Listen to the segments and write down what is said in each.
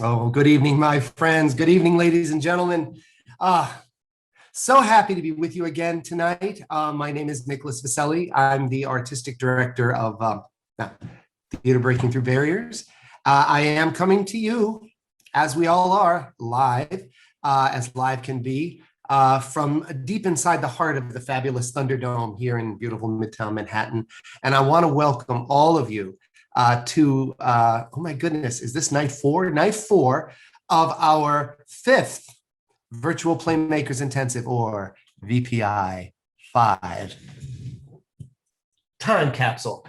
Oh, good evening, my friends. Good evening, ladies and gentlemen. Ah, so happy to be with you again tonight. My name is Nicholas Viselli. I'm the artistic director of Theater Breaking Through Barriers. I am coming to you, as we all are, as live can be, from deep inside the heart of the fabulous Thunderdome here in beautiful Midtown Manhattan. And I want to welcome all of you oh my goodness, is this night four? Night four of our fifth Virtual Playmakers Intensive, or VPI 5 time capsule.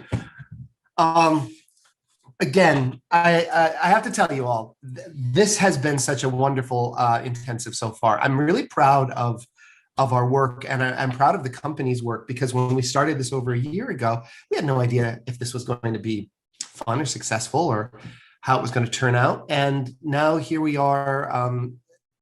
Again, I have to tell you all, this has been such a wonderful intensive so far. I'm really proud of our work, and I'm proud of the company's work, because when we started this over a year ago, we had no idea if this was going to be fun or successful or how it was going to turn out. And now here we are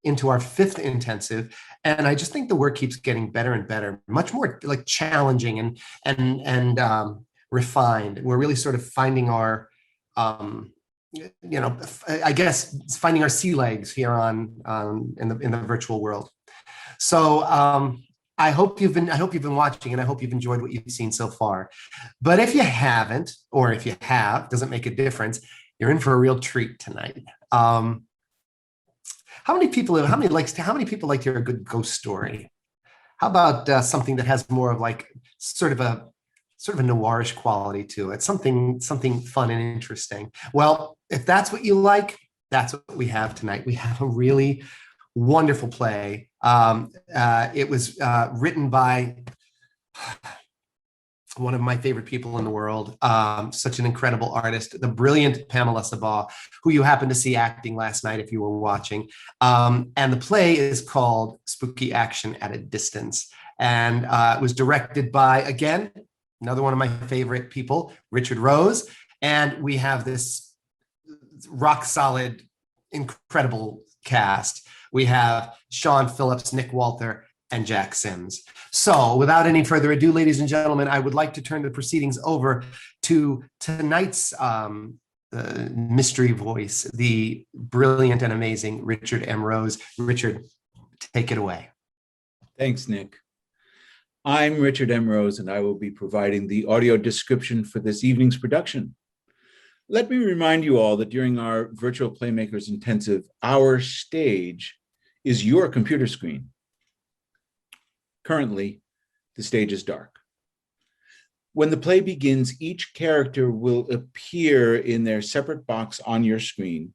into our fifth intensive. And I just think the work keeps getting better and better, much more like challenging and refined. We're really sort of finding our, I guess finding our sea legs here in the virtual world. So I hope you've been watching, and I hope you've enjoyed what you've seen so far. But if you haven't, or if you have, doesn't make a difference. You're in for a real treat tonight. How many people like to hear a good ghost story? How about something that has more of like sort of a noirish quality to it, something fun and interesting? Well, if that's what you like, that's what we have tonight. We have a really wonderful play. It was written by one of my favorite people in the world, such an incredible artist, the brilliant Pamela Sabaugh, who you happened to see acting last night if you were watching. And the play is called Spooky Action at a Distance. And it was directed by, again, another one of my favorite people, Richard Rose. And we have this rock solid, incredible cast. We have Sean Phillips, Nick Walther, and Jack Sims. So without any further ado, ladies and gentlemen, I would like to turn the proceedings over to tonight's mystery voice, the brilliant and amazing Richard M. Rose. Richard, take it away. Thanks, Nick. I'm Richard M. Rose, and I will be providing the audio description for this evening's production. Let me remind you all that during our Virtual Playmakers Intensive, our stage is your computer screen. Currently, the stage is dark. When the play begins, each character will appear in their separate box on your screen.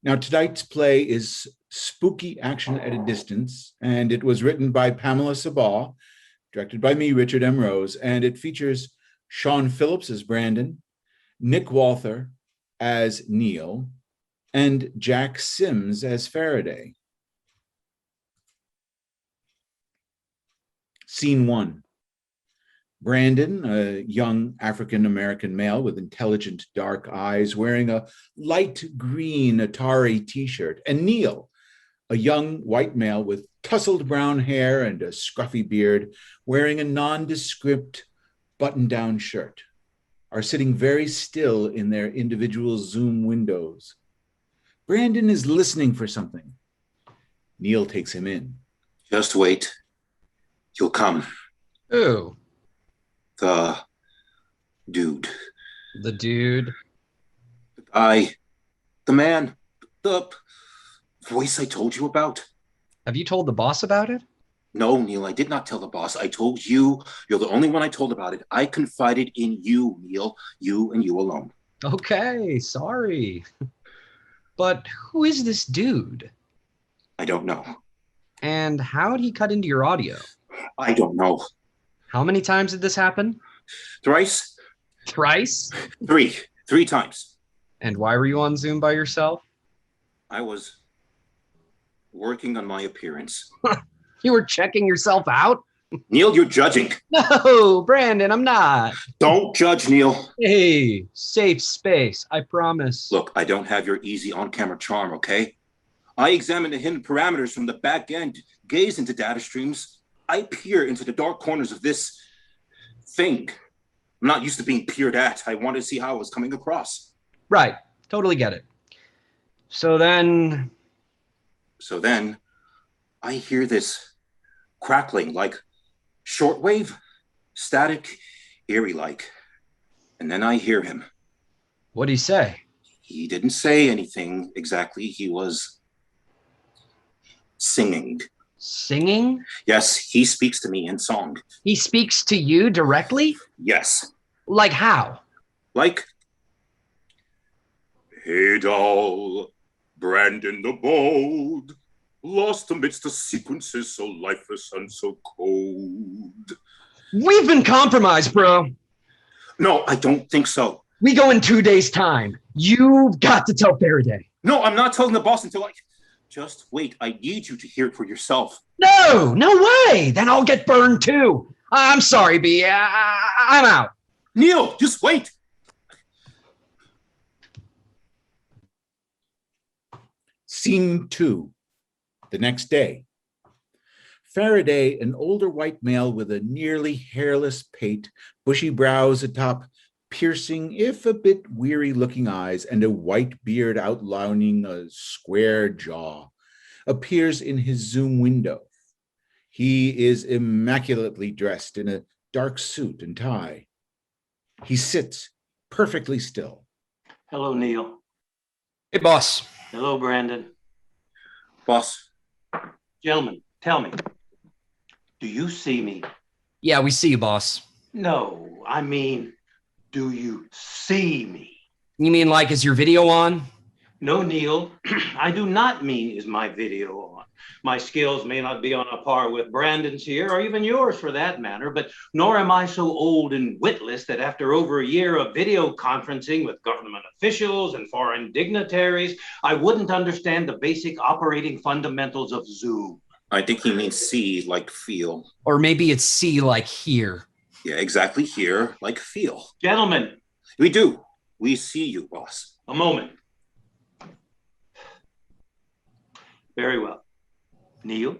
Now, tonight's play is Spooky Action at a Distance, and it was written by Pamela Sabaugh, directed by me, Richard M. Rose, and it features Sean Phillips as Brandon, Nick Walther as Neil, and Jack Sims as Faraday. Scene 1. Brandon, a young African-American male with intelligent dark eyes, wearing a light green Atari t-shirt, and Neil, a young white male with tousled brown hair and a scruffy beard, wearing a nondescript button-down shirt, are sitting very still in their individual Zoom windows. Brandon is listening for something. Neil takes him in. Just wait. You'll come. Who? The dude. The dude? The guy. The man. The voice I told you about. Have you told the boss about it? No, Neil, I did not tell the boss. I told you. You're the only one I told about it. I confided in you, Neil. You and you alone. Okay, sorry. But who is this dude? I don't know. And how did he cut into your audio? I don't know. How many times did this happen? Thrice? Thrice? Three times. And why were you on Zoom by yourself? I was working on my appearance. You were checking yourself out? Neil, you're judging. No, Brandon, I'm not. Don't judge, Neil. Hey, safe space, I promise. Look, I don't have your easy on-camera charm, okay? I examine the hidden parameters from the back end, gaze into data streams. I peer into the dark corners of this thing. I'm not used to being peered at. I wanted to see how I was coming across. Right, totally get it. So then, So then I hear this crackling like shortwave, static, eerie like. And then I hear him. what'd he say? He didn't say anything exactly. He was singing. Singing? Yes, he speaks to me in song. He speaks to you directly? Yes. Like how? Like, hey doll, Brandon the Bold, lost amidst the sequences so lifeless and so cold. We've been compromised, bro. No, I don't think so. We go in 2 days' time. You've got to tell Faraday. No, I'm not telling the boss until I... Just wait, I need you to hear it for yourself. No, no way. Then I'll get burned too. I'm sorry, B. I'm out. Neil, just wait. Scene 2. The next day. Faraday, an older white male with a nearly hairless pate, bushy brows atop piercing, if a bit weary-looking eyes, and a white beard outlining a square jaw, appears in his Zoom window. He is immaculately dressed in a dark suit and tie. He sits perfectly still. Hello, Neil. Hey, boss. Hello, Brandon. Boss, Gentlemen, tell me, do you see me? Yeah, we see you, boss. No, I mean, do you see me? You mean like, is your video on? No, Neil, I do not mean is my video on. My skills may not be on a par with Brandon's here, or even yours for that matter, but nor am I so old and witless that after over a year of video conferencing with government officials and foreign dignitaries, I wouldn't understand the basic operating fundamentals of Zoom. I think he means see like feel. Or maybe it's see like here. Yeah, exactly here, like feel. Gentlemen. We do. We see you, boss. A moment. Very well. Neil,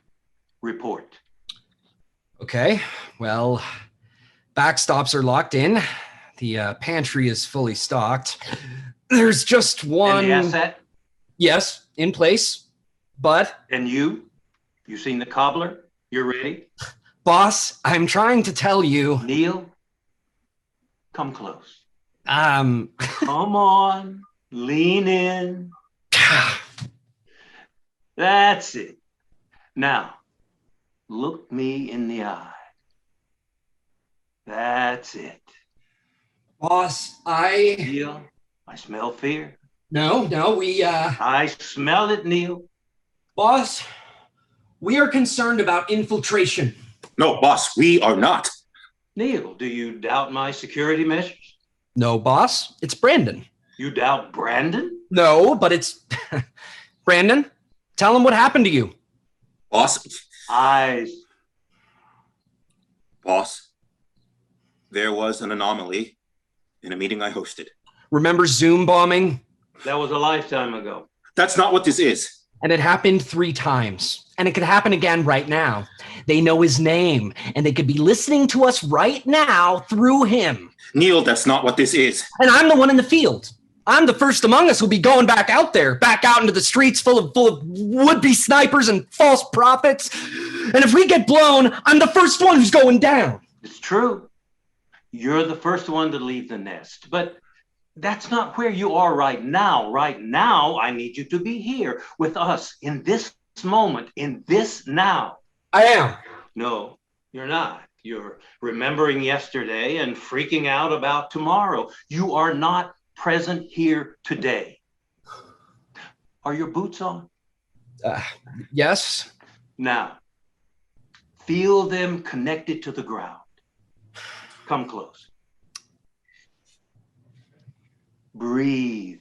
report. Okay, well, backstops are locked in. The pantry is fully stocked. There's just one... And the asset? Yes, in place, but... And you? You seen the cobbler? You're ready? Boss, I'm trying to tell you... Neil, come close. Come on, lean in. That's it. Now, look me in the eye. That's it. Boss, I... Neil, I smell fear. No, we... I smell it, Neil. Boss, we are concerned about infiltration. No, boss, we are not. Neil, do you doubt my security measures? No, boss, it's Brandon. You doubt Brandon? No, but it's... Brandon, tell him what happened to you. Boss. Eyes. Boss, there was an anomaly in a meeting I hosted. Remember Zoom bombing? That was a lifetime ago. That's not what this is. And it happened 3 times. And it could happen again right now. They know his name, and they could be listening to us right now through him. Neil, that's not what this is. And I'm the one in the field. I'm the first among us who'll be going back out there, back out into the streets full of would-be snipers and false prophets. And if we get blown, I'm the first one who's going down. It's true. You're the first one to leave the nest. But that's not where you are right now. Right now, I need you to be here with us in this moment, in this now. I am. No, you're not. You're remembering yesterday and freaking out about tomorrow. You are not present here today. Are your boots on? Yes. Now, feel them connected to the ground. Come close. Breathe.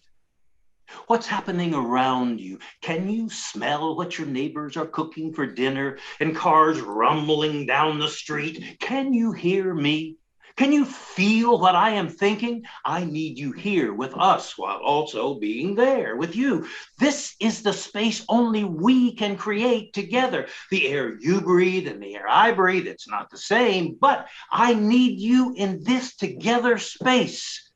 What's happening around you? Can you smell what your neighbors are cooking for dinner and cars rumbling down the street? Can you hear me? Can you feel what I am thinking? I need you here with us while also being there with you. This is the space only we can create together. The air you breathe and the air I breathe, it's not the same, but I need you in this together space.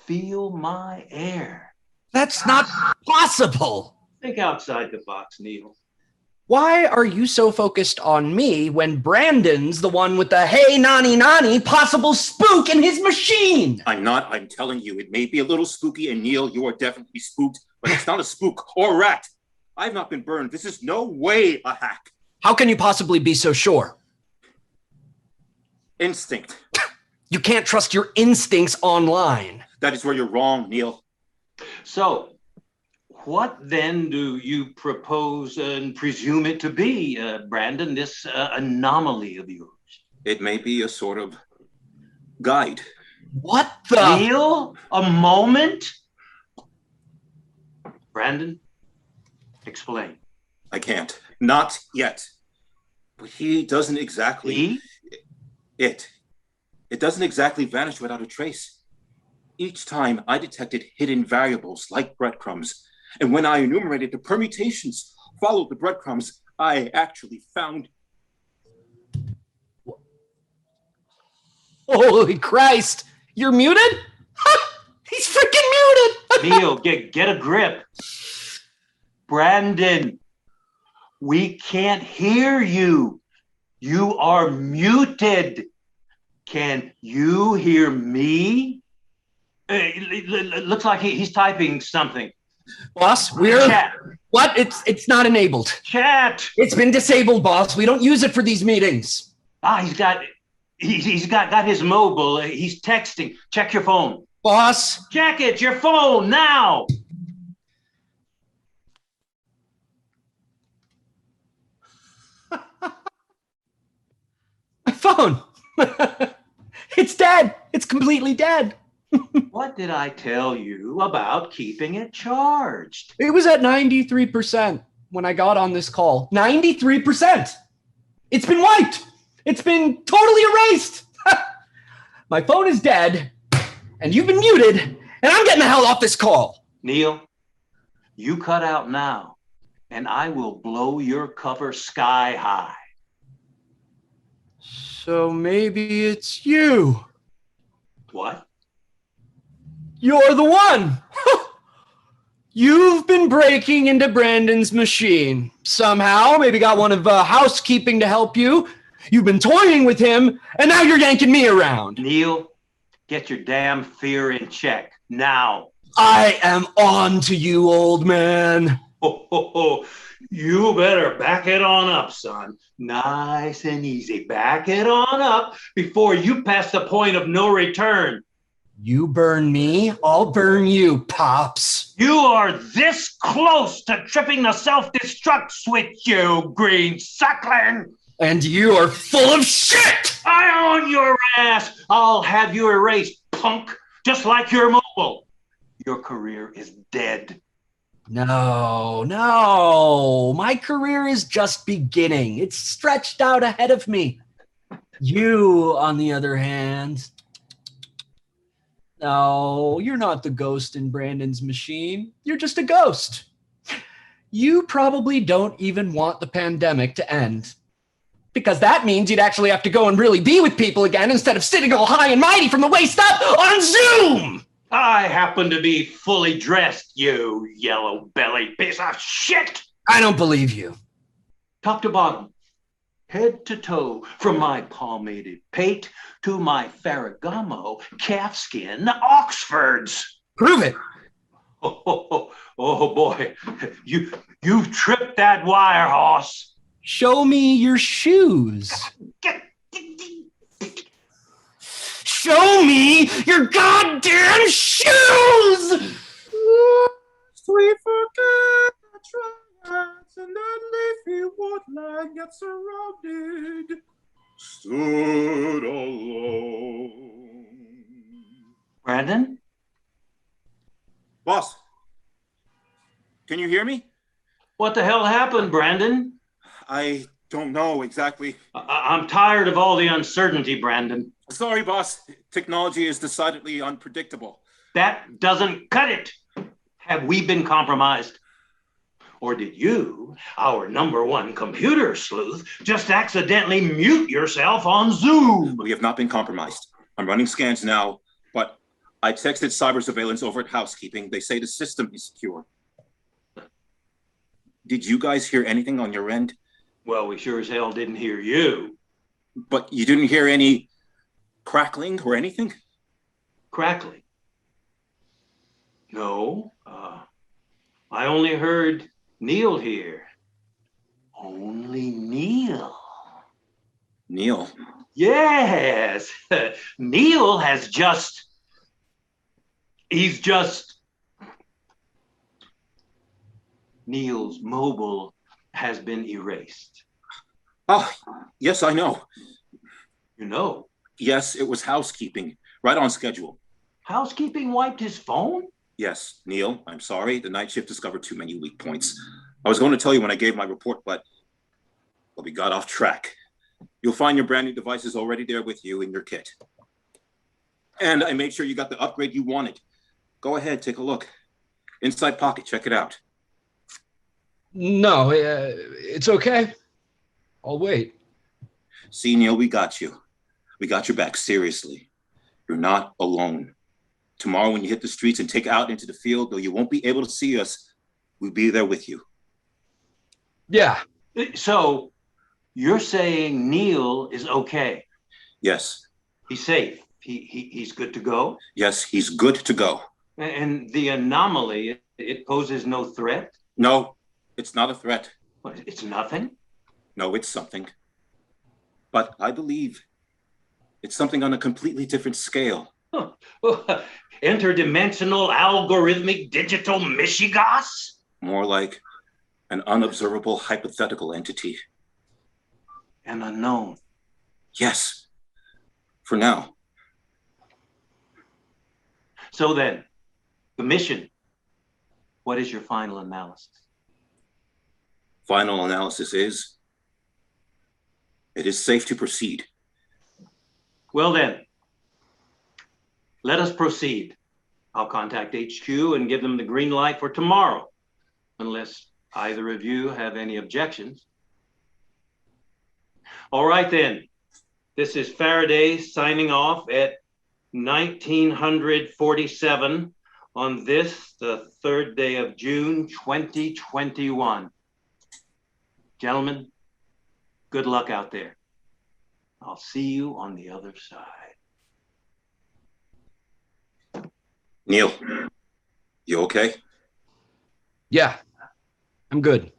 Feel my air. That's not possible. Think outside the box, Neil. Why are you so focused on me when Brandon's the one with the hey nani nani possible spook in his machine? I'm not. I'm telling you, it may be a little spooky, and Neil, you are definitely spooked, but it's not a spook or a rat. I've not been burned. This is no way a hack. How can you possibly be so sure? Instinct. You can't trust your instincts online. That is where you're wrong, Neil. So, what then do you propose and presume it to be, Brandon, this anomaly of yours? It may be a sort of guide. What the? Neil, a moment? Brandon, explain. I can't. Not yet. But he doesn't exactly... He? It doesn't exactly vanish without a trace. Each time I detected hidden variables like breadcrumbs. And when I enumerated the permutations, followed the breadcrumbs, I actually found... Holy Christ. You're muted? He's freaking muted. Neil, get a grip. Brandon, we can't hear you. You are muted. Can you hear me? It looks like he's typing something. Boss, we're... Chat. What? It's not enabled. Chat. It's been disabled, boss. We don't use it for these meetings. He's got his mobile. He's texting. Check your phone. Boss. Check it, your phone now. My phone. It's dead. It's completely dead. What did I tell you about keeping it charged? It was at 93% when I got on this call. 93%. It's been wiped. It's been totally erased. My phone is dead, and you've been muted, and I'm getting the hell off this call. Neil, you cut out now, and I will blow your cover sky high. So maybe it's you. What? You're the one. You've been breaking into Brandon's machine. Somehow, maybe got one of housekeeping to help you. You've been toying with him, and now you're yanking me around. Neil, get your damn fear in check now. I am on to you, old man. You better back it on up, son. Nice and easy. Back it on up before you pass the point of no return. You burn me, I'll burn you, Pops. You are this close to tripping the self-destruct switch, you green suckling. And you are full of shit! I own your ass. I'll have you erased, punk, just like your mobile. Your career is dead. No. My career is just beginning. It's stretched out ahead of me. You, on the other hand... No, you're not the ghost in Brandon's machine. You're just a ghost. You probably don't even want the pandemic to end. Because that means you'd actually have to go and really be with people again instead of sitting all high and mighty from the waist up on Zoom! I happen to be fully dressed, you yellow-bellied piece of shit! I don't believe you. Top to bottom, head to toe, from my pomaded pate to my Ferragamo calfskin Oxfords. Prove it. Oh boy, you've tripped that wire, hoss. Show me your shoes. Show me your goddamn shoes! We forget the triumphs and that leafy woodland gets surrounded. Stood alone. Brandon? Boss, can you hear me? What the hell happened, Brandon? I don't know exactly. I'm tired of all the uncertainty, Brandon. Sorry, boss. Technology is decidedly unpredictable. That doesn't cut it. Have we been compromised? Or did you, our #1 computer sleuth, just accidentally mute yourself on Zoom? We have not been compromised. I'm running scans now, but I texted cyber surveillance over at housekeeping. They say the system is secure. Did you guys hear anything on your end? Well, we sure as hell didn't hear you. But you didn't hear any crackling or anything? Crackling? No. I only heard Neil here. Only Neil. Neil? Yes. Neil has Neil's mobile has been erased. Oh, yes, I know. You know? Yes, it was housekeeping, right on schedule. Housekeeping wiped his phone? Yes, Neil, I'm sorry. The night shift discovered too many weak points. I was going to tell you when I gave my report, but we got off track. You'll find your brand new devices already there with you in your kit. And I made sure you got the upgrade you wanted. Go ahead, take a look. Inside pocket, check it out. No, it's okay. I'll wait. See, Neil, we got you. We got your back, seriously. You're not alone. Tomorrow when you hit the streets and take out into the field, though you won't be able to see us, we'll be there with you. Yeah. So you're saying Neil is okay? Yes. He's safe. He's good to go? Yes, he's good to go. And the anomaly, it poses no threat? No, it's not a threat. What, it's nothing? No, it's something. But I believe it's something on a completely different scale. Huh. Interdimensional algorithmic digital mishigas? More like an unobservable hypothetical entity. An unknown. Yes, for now. So then, the mission, what is your final analysis? Final analysis is, it is safe to proceed. Well then, let us proceed. I'll contact HQ and give them the green light for tomorrow, unless either of you have any objections. All right then, this is Faraday signing off at 1947 on this, the 3rd day of June, 2021. Gentlemen, good luck out there. I'll see you on the other side. Neil, you okay? Yeah. I'm good.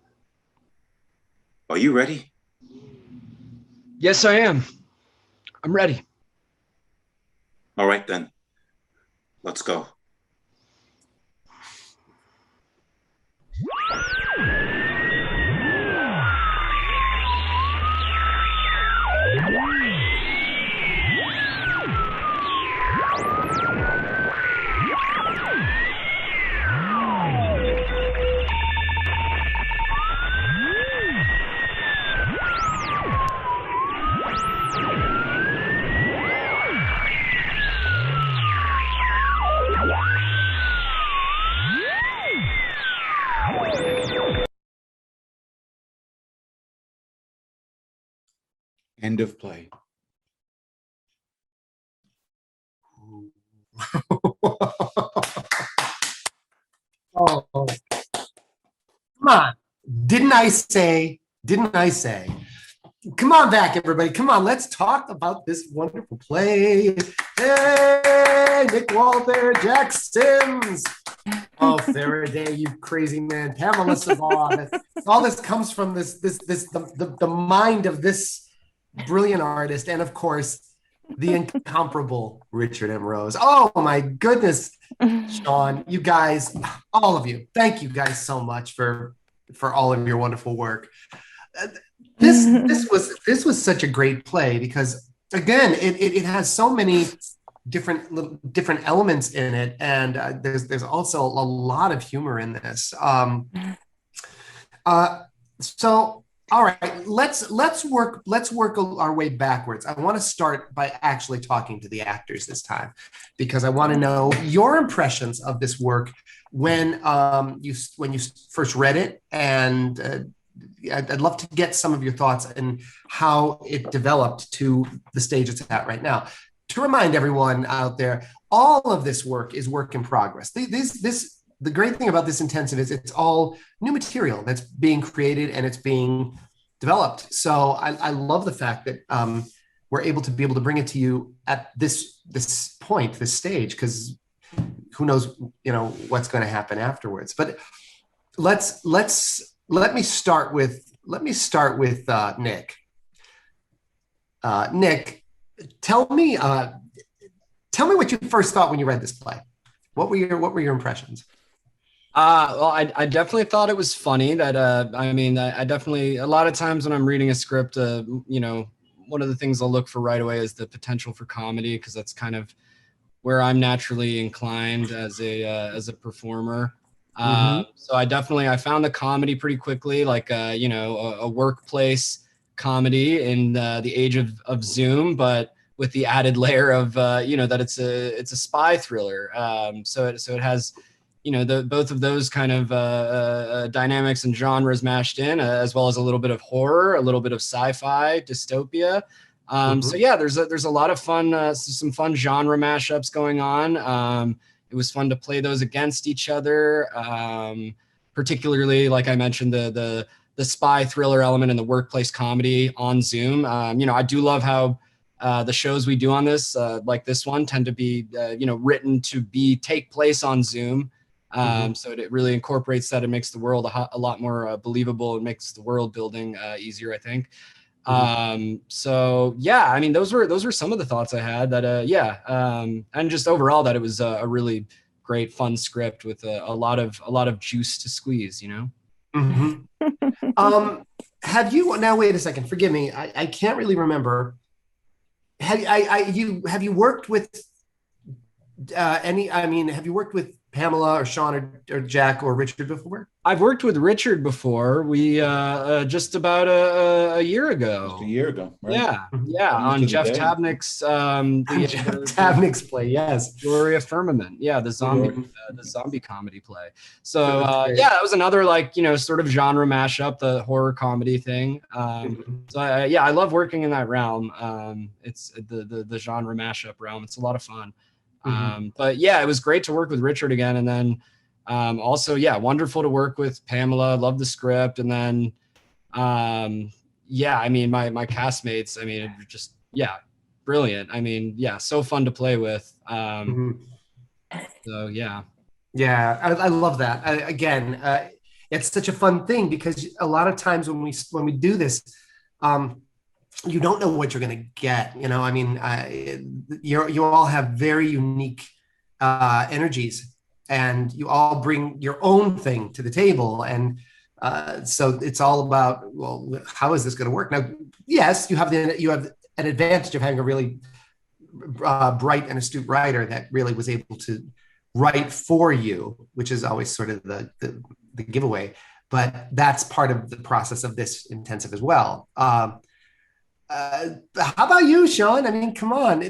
Are you ready? Yes, I am. I'm ready. All right then, let's go. End of play. Oh, come on. Didn't I say? Come on back, everybody. Come on, let's talk about this wonderful play. Hey, Nick Walther, Jack Sims. Oh, Faraday, you crazy man. Pamela Sabaugh. All this comes from the mind of this brilliant artist, and of course, the incomparable Richard M. Rose. Oh my goodness, Sean, you guys, all of you, thank you guys so much for all of your wonderful work. This was such a great play because again, it has so many different elements in it, and there's also a lot of humor in this. So all right, let's work our way backwards. I want to start by actually talking to the actors this time, because I want to know your impressions of this work when you first read it, and I'd love to get some of your thoughts and how it developed to the stage it's at right now. To remind everyone out there, all of this work is work in progress. This the great thing about this intensive is it's all new material that's being created and it's being developed. So I love the fact that we're able to bring it to you at this point, this stage, because who knows, what's going to happen afterwards. But let me start with Nick. Nick, tell me what you first thought when you read this play. What were your impressions? Well, I definitely thought it was funny that, I definitely, a lot of times when I'm reading a script, one of the things I'll look for right away is the potential for comedy, because that's kind of where I'm naturally inclined as a performer. So I found the comedy pretty quickly, like, a workplace comedy in the age of Zoom, but with the added layer of, that it's a spy thriller. So it has, both of those kind of dynamics and genres mashed in, as well as a little bit of horror, a little bit of sci-fi, dystopia. So yeah, there's a lot of fun, some fun genre mashups going on. It was fun to play those against each other, particularly, like I mentioned, the spy thriller element and the workplace comedy on Zoom. I do love how the shows we do on this, like this one, tend to be written to take place on Zoom. So it really incorporates that. It makes the world a lot more believable. It makes the world building easier, I think. So yeah, those were some of the thoughts I had. That and just overall that it was a really great, fun script with a lot of juice to squeeze. Have you, now wait a second, forgive me, I can't really remember. Have you worked with have you worked with Pamela or Sean or Jack or Richard before? I've worked with Richard before. We just about a year ago. Just a year ago, right? Yeah, on Jeff Tabnick's Tabnick's play, yes. Gloria Firmament, the zombie comedy play. So that was another sort of genre mashup, the horror comedy thing. So I love working in that realm. It's the genre mashup realm. It's a lot of fun. But yeah, it was great to work with Richard again, and then also wonderful to work with Pamela. Loved the script, and then my castmates, just brilliant. So fun to play with. So yeah, I love that. It's such a fun thing, because a lot of times when we do this, you don't know what you're going to get. You all have very unique energies, and you all bring your own thing to the table. And so it's all about, well, how is this going to work? Now, yes, you have an advantage of having a really bright and astute writer that really was able to write for you, which is always sort of the giveaway. But that's part of the process of this intensive as well. How about you, Sean? Come on.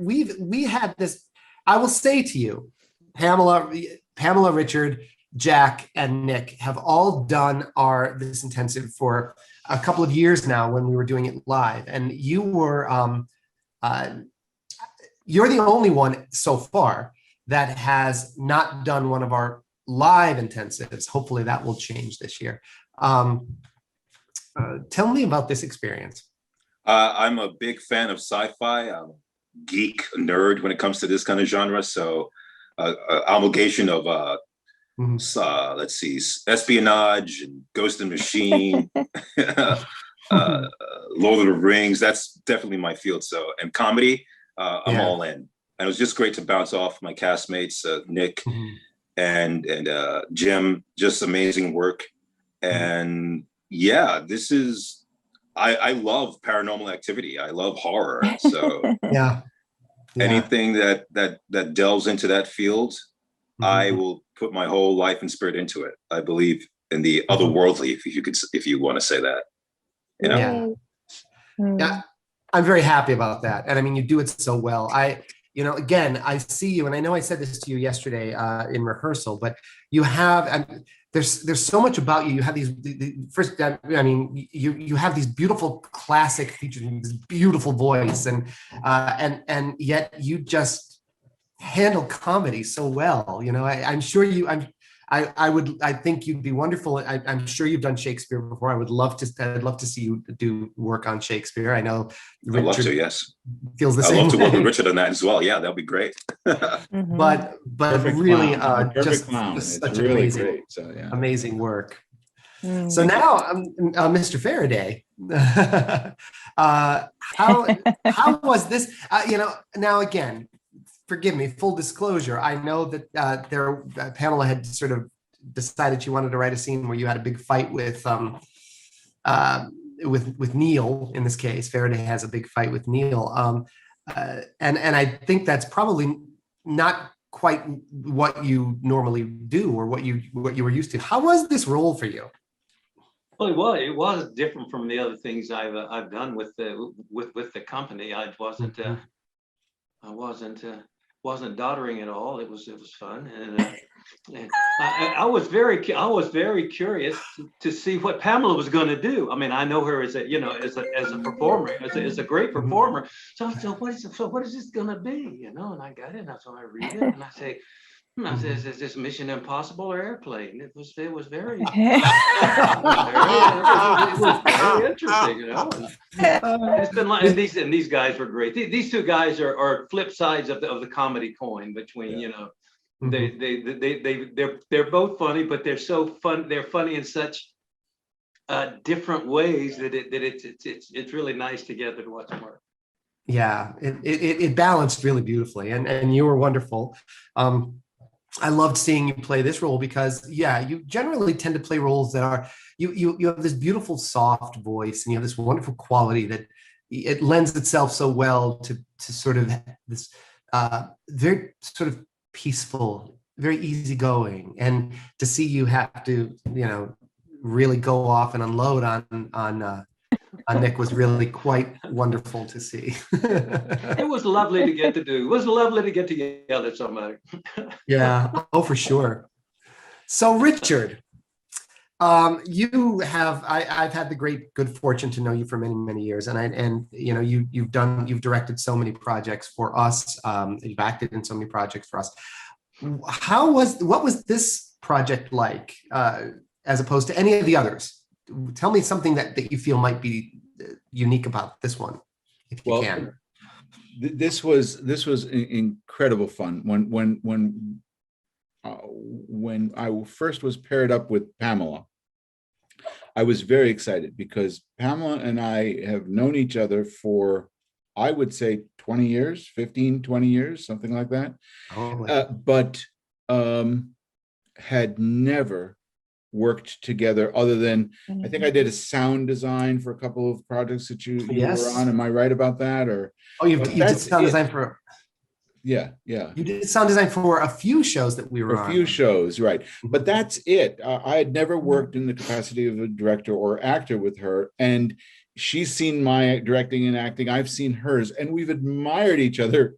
We had this. I will say to you, Pamela, Richard, Jack, and Nick have all done this intensive for a couple of years now when we were doing it live, and you were you're the only one so far that has not done one of our live intensives. Hopefully that will change this year. Tell me about this experience. I'm a big fan of sci-fi. I'm a geek, a nerd when it comes to this kind of genre. So amalgamation of, let's see, espionage and Ghost and Machine, Lord of the Rings. That's definitely my field. So, and comedy, I'm all in. And it was just great to bounce off my castmates, Nick and Jim. Just amazing work. And this is. I love paranormal activity. I love horror. So anything that delves into that field, I will put my whole life and spirit into it. I believe in the otherworldly, if you want to say that. Yeah, I'm very happy about that. And you do it so well. Again, I see you, and I know I said this to you yesterday in rehearsal, but you have, there's so much about you. You have these, you have these beautiful classic features, this beautiful voice, and yet you just handle comedy so well. I'm sure you, I think you'd be wonderful. I'm sure you've done Shakespeare before. I'd love to see you do work on Shakespeare. I know I'd love to, Richard yes. feels the I'd same love to work with way. Richard on that as well. Yeah, that'd be great. But Perfect really, clown. Perfect just clown. It's such really amazing, great. So yeah, amazing work. So now, Mr. Faraday, how was this? Now again, forgive me. Full disclosure, I know that Pamela had sort of decided she wanted to write a scene where you had a big fight with Neil. In this case, Faraday has a big fight with Neil, and I think that's probably not quite what you normally do or what you were used to. How was this role for you? Well, it was different from the other things I've done with the company. I wasn't doddering at all. It was fun, and I was very curious to see what Pamela was going to do. I mean, I know her as a performer, as a great performer. So what is this going to be? And I got it. And so I read it, and I say. I said, is this Mission Impossible or Airplane? It was very, it was very interesting, It's been like, and these guys were great. These two guys are flip sides of the comedy coin between, they're both funny, but they're so fun. They're funny in such different ways that it's really nice together to watch them work. Yeah, it balanced really beautifully, and you were wonderful. I loved seeing you play this role because, you generally tend to play roles that are, you have this beautiful soft voice and you have this wonderful quality that it lends itself so well to sort of this very sort of peaceful, very easygoing, and to see you have to, really go off and unload on Nick was really quite wonderful to see. It was lovely to get to do. It was lovely to get together somebody. Yeah, oh, for sure. So Richard, I've had the good fortune to know you for many, many years. And you've directed so many projects for us. You've acted in so many projects for us. What was this project like, as opposed to any of the others? Tell me something that you feel might be unique about this one, if you can. This was incredible fun. When I first was paired up with Pamela, I was very excited because Pamela and I have known each other for, I would say, 20 years, 15, 20 years, something like that. But had never worked together other than I think I did a sound design for a couple of projects that you were on. Am I right about that? Or you did sound design for you did sound design for a few shows that we were on. A few shows, right? But that's it. I had never worked in the capacity of a director or actor with her, and she's seen my directing and acting. I've seen hers, and we've admired each other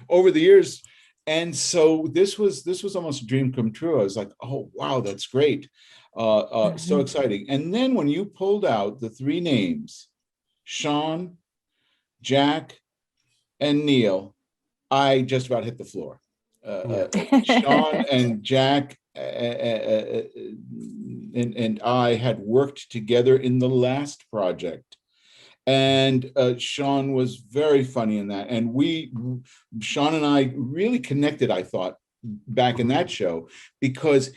over the years. And so this was almost a dream come true. I was like, oh, wow, that's great. So exciting. And then when you pulled out the three names, Sean, Jack, and Neil, I just about hit the floor. Sean and Jack and I had worked together in the last project. And Sean was very funny in that. And Sean and I really connected, I thought, back in that show, because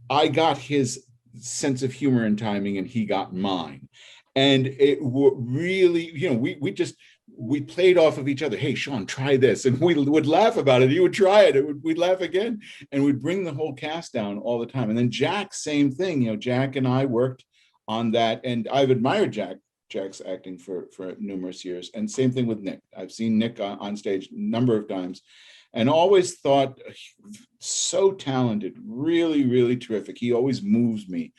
I got his sense of humor and timing and he got mine. And it really, we played off of each other. Hey, Sean, try this. And we would laugh about it. He would try it. We'd laugh again. And we'd bring the whole cast down all the time. And then Jack, same thing. Jack and I worked on that. And I've admired Jack's acting for numerous years. And same thing with Nick. I've seen Nick on stage a number of times and always thought so talented, really, really terrific. He always moves me.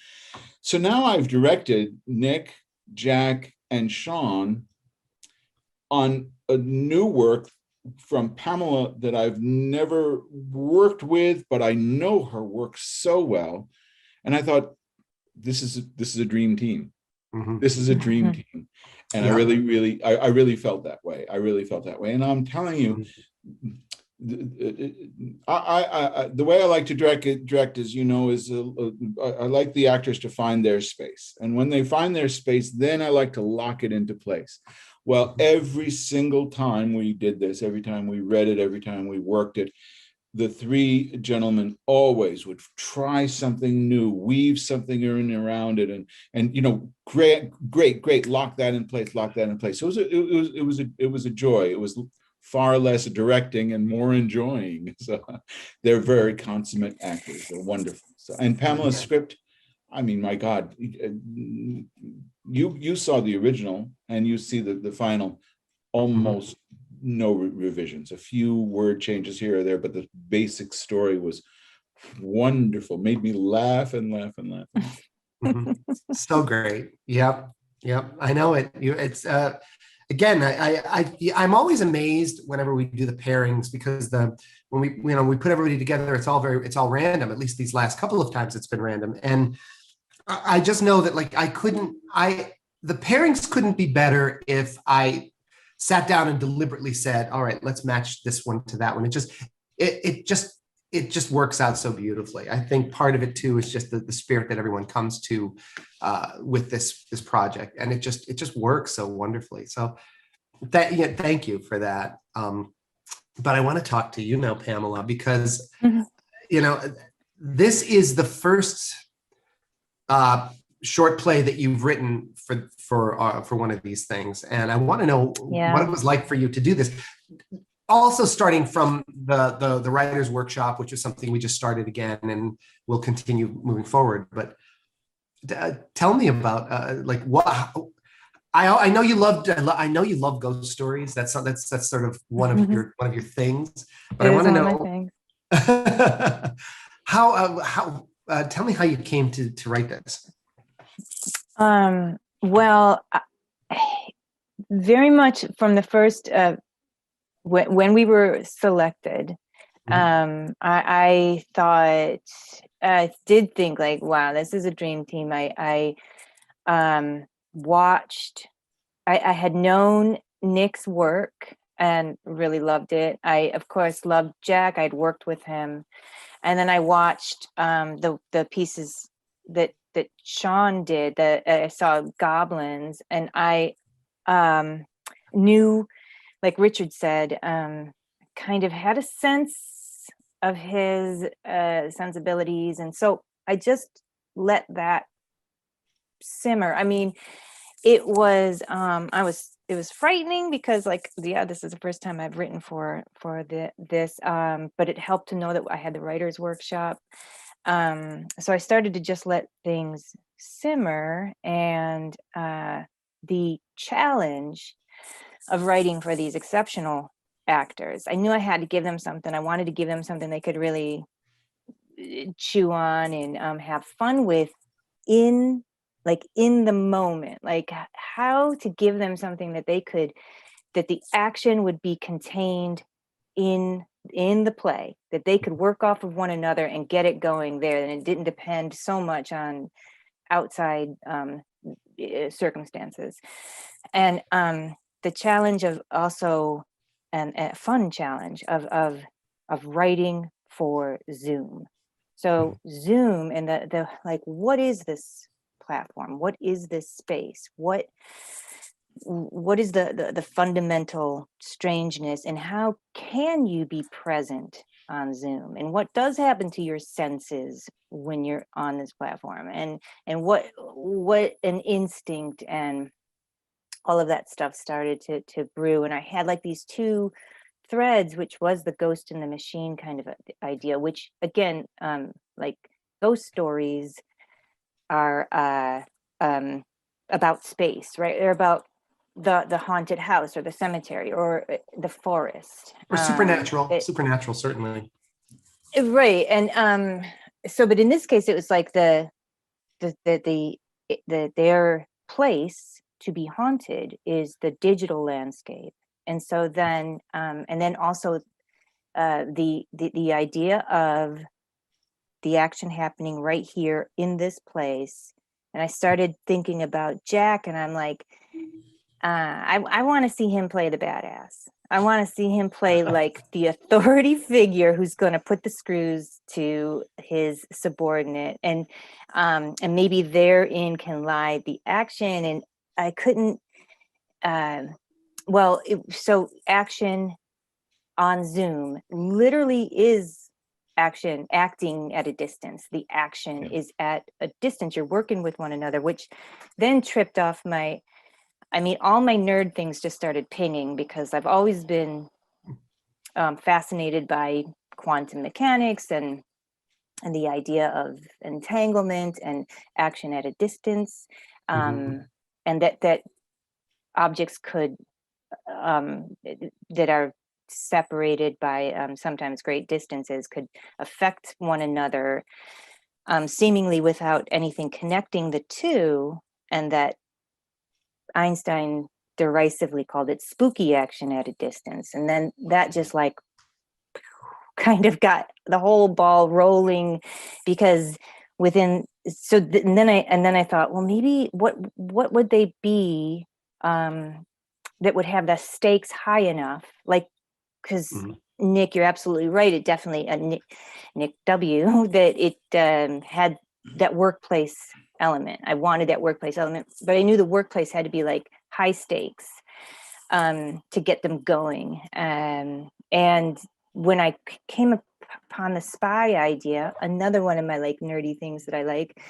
So now I've directed Nick, Jack, and Sean on a new work from Pamela that I've never worked with, but I know her work so well. And I thought, this is a dream team. This is a dream team. And I really felt that way. And I'm telling you, the way I like to direct, as you know, is I like the actors to find their space, and when they find their space, then I like to lock it into place. Well, every single time we did this, every time we read it, every time we worked it, the three gentlemen always would try something new, weave something in and around it, and great, lock that in place, lock that in place. So it was a joy. It was far less directing and more enjoying. So they're very consummate actors. They're wonderful. So, and Pamela's script, I mean, my God, you saw the original and you see the final, almost no revisions, a few word changes here or there, but the basic story was wonderful. Made me laugh and laugh and laugh. So great. Yep. I know it. It's again, I'm always amazed whenever we do the pairings, because when we put everybody together, it's all random. At least these last couple of times it's been random. And I just know that like the pairings couldn't be better if I sat down and deliberately said, all right, let's match this one to that one. It just works out so beautifully. I think part of it too is just the spirit that everyone comes to with this project, and it just works so wonderfully. So thank you for that. But I want to talk to you now, Pamela, because this is the first short play that you've written for one of these things, and I want to know what it was like for you to do this. Also, starting from the writers' workshop, which is something we just started again, and we'll continue moving forward. But tell me about like what I know you loved. I know you love ghost stories. That's sort of one of your things. But I want to know how. Tell me how you came to write this. Well, very much from the first. When we were selected, I thought, I did think like, wow, this is a dream team. I watched, I had known Nick's work and really loved it. I, of course, loved Jack. I'd worked with him. And then I watched the pieces that Sean did, that I saw Goblins, and I knew, like Richard said, kind of had a sense of his sensibilities. And so I just let that simmer. I mean, it was frightening because this is the first time I've written for this, but it helped to know that I had the writer's workshop. So I started to just let things simmer, and the challenge of writing for these exceptional actors, I knew I had to give them something. I wanted to give them something they could really chew on and have fun with in the moment, like how to give them something that that the action would be contained in the play, that they could work off of one another and get it going there, and it didn't depend so much on outside circumstances. And the challenge of also, and a fun challenge of writing for Zoom. So Zoom and the like, what is this platform? What is this space? What is the fundamental strangeness, and how can you be present on Zoom? And what does happen to your senses when you're on this platform? And what an instinct and all of that stuff started to brew. And I had like these two threads, which was the ghost in the machine kind of idea, which again, like ghost stories are about space, right? They're about the haunted house or the cemetery or the forest. Or supernatural, certainly. Right. And so, but in this case, it was like their place to be haunted is the digital landscape. And so then and then also the idea of the action happening right here in this place. And I started thinking about Jack, and I'm like, I want to see him play the badass. I want to see him play like the authority figure who's going to put the screws to his subordinate, and maybe therein can lie the action. And I couldn't. So action on Zoom literally is acting at a distance. The action is at a distance. You're working with one another, which then tripped off all my nerd things just started pinging, because I've always been fascinated by quantum mechanics and the idea of entanglement and action at a distance, and that objects could that are separated by sometimes great distances could affect one another seemingly without anything connecting the two, and that Einstein derisively called it spooky action at a distance. And then that just like kind of got the whole ball rolling, because and then I thought, well, maybe what would they be that would have the stakes high enough, like, because Nick, you're absolutely right. It definitely Nick W. that it had that workplace element. I wanted that workplace element, but I knew the workplace had to be like high stakes to get them going. And when I came upon the spy idea, another one of my like nerdy things that I like,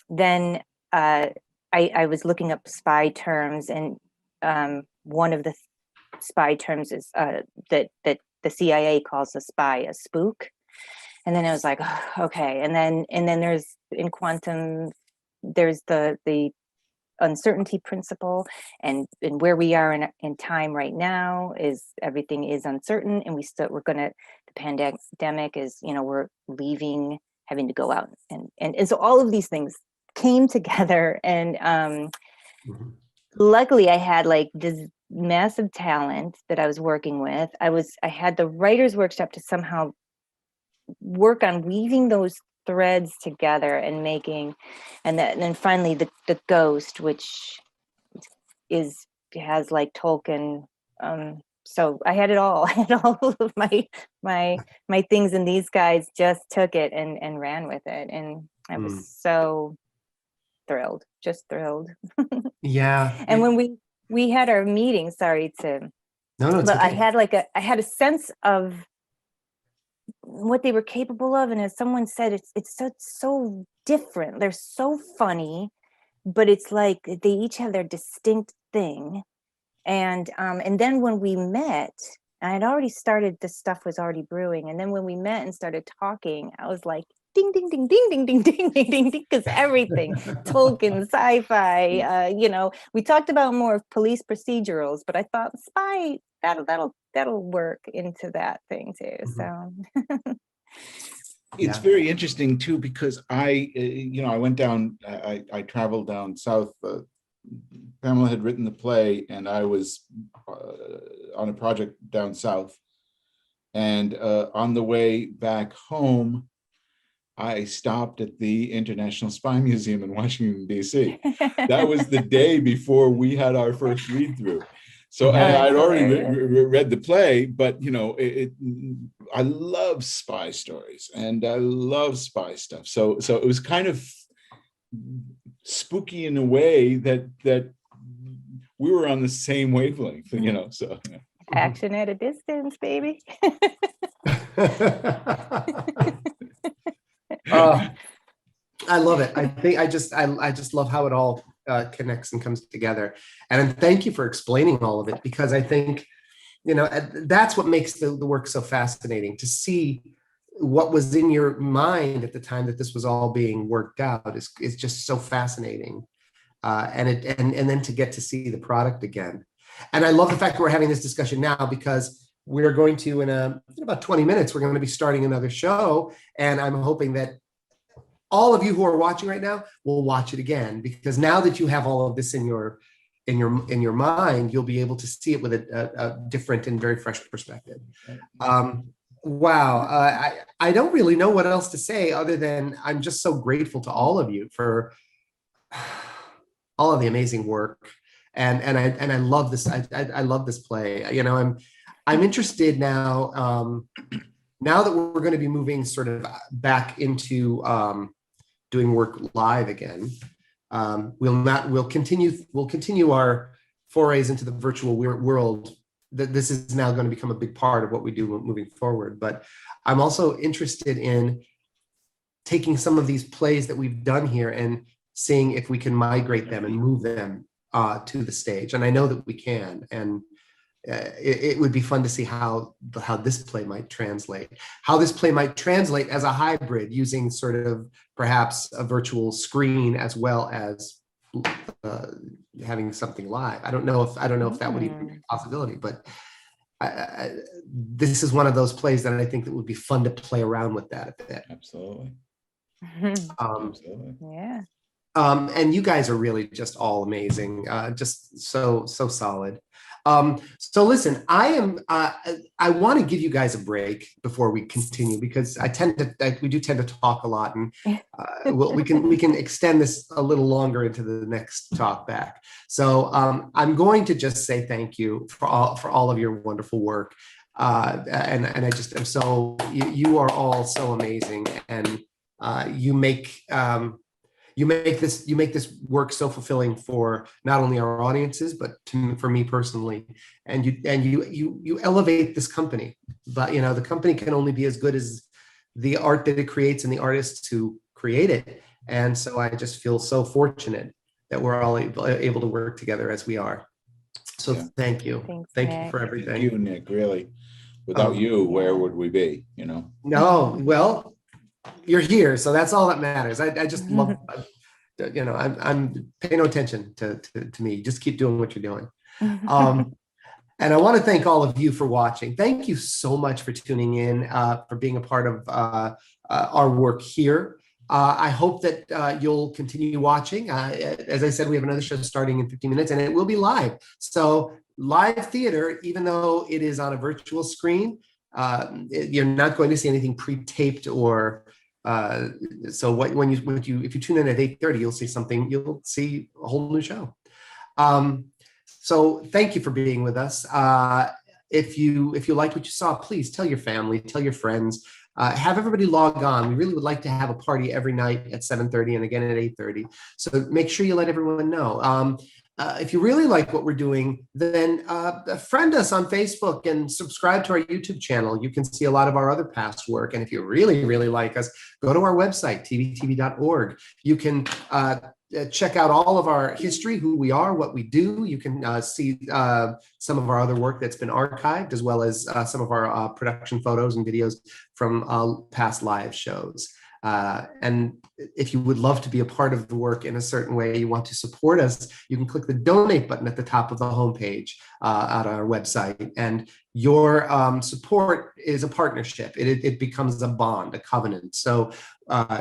then I was looking up spy terms, and one of the spy terms is that the CIA calls a spy a spook. And then I was like, oh, okay. And then there's in quantum, there's the uncertainty principle, and where we are in time right now is everything is uncertain, and the pandemic is, we're leaving, having to go out, and so all of these things came together, and luckily I had like this massive talent that I was working with. I had the writer's workshop to somehow work on weaving those threads together and then finally the ghost, which has like Tolkien. So I had it all. I had all of my things, and these guys just took it and ran with it, and I was so just thrilled. Yeah. And when we had our meeting, sorry to, no, it's but okay. I had a sense of what they were capable of, and as someone said, it's so different. They're so funny, but it's like they each have their distinct thing. And then when we met, I had already started, this stuff was already brewing, and then when we met and started talking, I was like, ding ding ding ding ding ding ding ding ding ding, because everything Tolkien, sci-fi, we talked about more police procedurals, but I thought spy, that'll work into that thing too. So it's very interesting too, because I went down, I traveled down south. Pamela had written the play, and I was on a project down south. And on the way back home, I stopped at the International Spy Museum in Washington, D.C. That was the day before we had our first read through. So I'd already read the play, but I love spy stories and I love spy stuff. So it was kind of spooky in a way that we were on the same wavelength, so. Action at a distance, baby. I love it. I think I just love how it all connects and comes together. And thank you for explaining all of it, because I think, that's what makes the work so fascinating, to see what was in your mind at the time that this was all being worked out is just so fascinating. And then to get to see the product again. And I love the fact that we're having this discussion now, because we're going to, in about 20 minutes, we're going to be starting another show. And I'm hoping that all of you who are watching right now will watch it again, because now that you have all of this in your mind, you'll be able to see it with a different and very fresh perspective. Wow. I don't really know what else to say other than I'm just so grateful to all of you for all of the amazing work I love this. I love this play. You know, I'm interested now. Now that we're going to be moving sort of back into doing work live again, we'll continue our forays into the virtual world. This is now going to become a big part of what we do moving forward. But I'm also interested in taking some of these plays that we've done here and seeing if we can migrate them and move them to the stage. And I know that we can. And it would be fun to see how this play might translate, as a hybrid using sort of perhaps a virtual screen as well as having something live. I don't know if that would even be a possibility, but this is one of those plays that I think that would be fun to play around with that a bit. Absolutely. Absolutely. Yeah. And you guys are really just all amazing, just so solid. So listen, I want to give you guys a break before we continue, because we do tend to talk a lot, and we can extend this a little longer into the next talk back. So I'm going to just say thank you for all of your wonderful work, and I just am so you are all so amazing, and you make this work so fulfilling for not only our audiences, but for me personally. And you elevate this company. But you know, the company can only be as good as the art that it creates and the artists who create it. And so I just feel so fortunate that we're all able to work together as we are. So thank you. Thank you for everything. Thank you, Nick. Really, without you, where would we be? You know. No, well, you're here, so that's all that matters. I just love, you know, I'm paying no attention to me. Just keep doing what you're doing. And I want to thank all of you for watching. Thank you so much for tuning in, for being a part of our work here. I hope that you'll continue watching. As I said, we have another show starting in 15 minutes, and it will be live. So live theater, even though it is on a virtual screen, you're not going to see anything pre-taped or so if you tune in at 8:30, you'll see a whole new show. So thank you for being with us. If you liked what you saw, please tell your family, tell your friends, have everybody log on. We really would like to have a party every night at 7:30 and again at 8:30. So make sure you let everyone know. If you really like what we're doing, then friend us on Facebook and subscribe to our YouTube channel. You can see a lot of our other past work. And if you really, really like us, go to our website, tvtv.org. You can check out all of our history, who we are, what we do. You can see some of our other work that's been archived, as well as some of our production photos and videos from past live shows. And if you would love to be a part of the work in a certain way, you want to support us, you can click the donate button at the top of the homepage on our website. And your support is a partnership. It becomes a bond, a covenant. So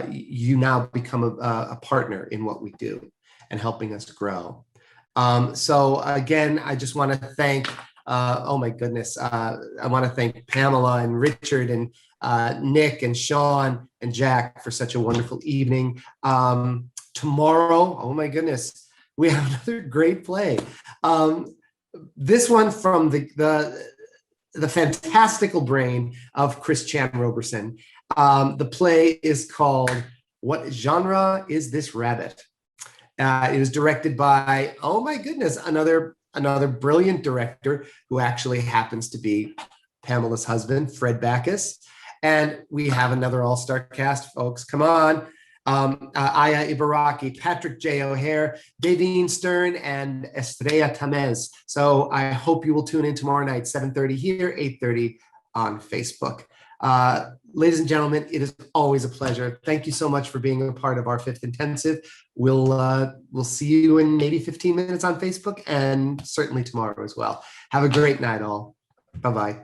you now become a partner in what we do and helping us grow. So again, I just want to thank, oh my goodness, I want to thank Pamela and Richard and Nick and Sean and Jack for such a wonderful evening. Tomorrow, oh my goodness, we have another great play. This one from the fantastical brain of Chris Chan Roberson. The play is called What Genre Is This Rabbit? It was directed by, oh my goodness, another brilliant director who actually happens to be Pamela's husband, Fred Backus. And we have another all-star cast, folks. Come on. Aya Ibaraki, Patrick J. O'Hare, Davine Stern, and Estrella Tamez. So I hope you will tune in tomorrow night, 7:30 here, 8:30 on Facebook. Ladies and gentlemen, it is always a pleasure. Thank you so much for being a part of our fifth intensive. We'll see you in maybe 15 minutes on Facebook, and certainly tomorrow as well. Have a great night, all. Bye-bye.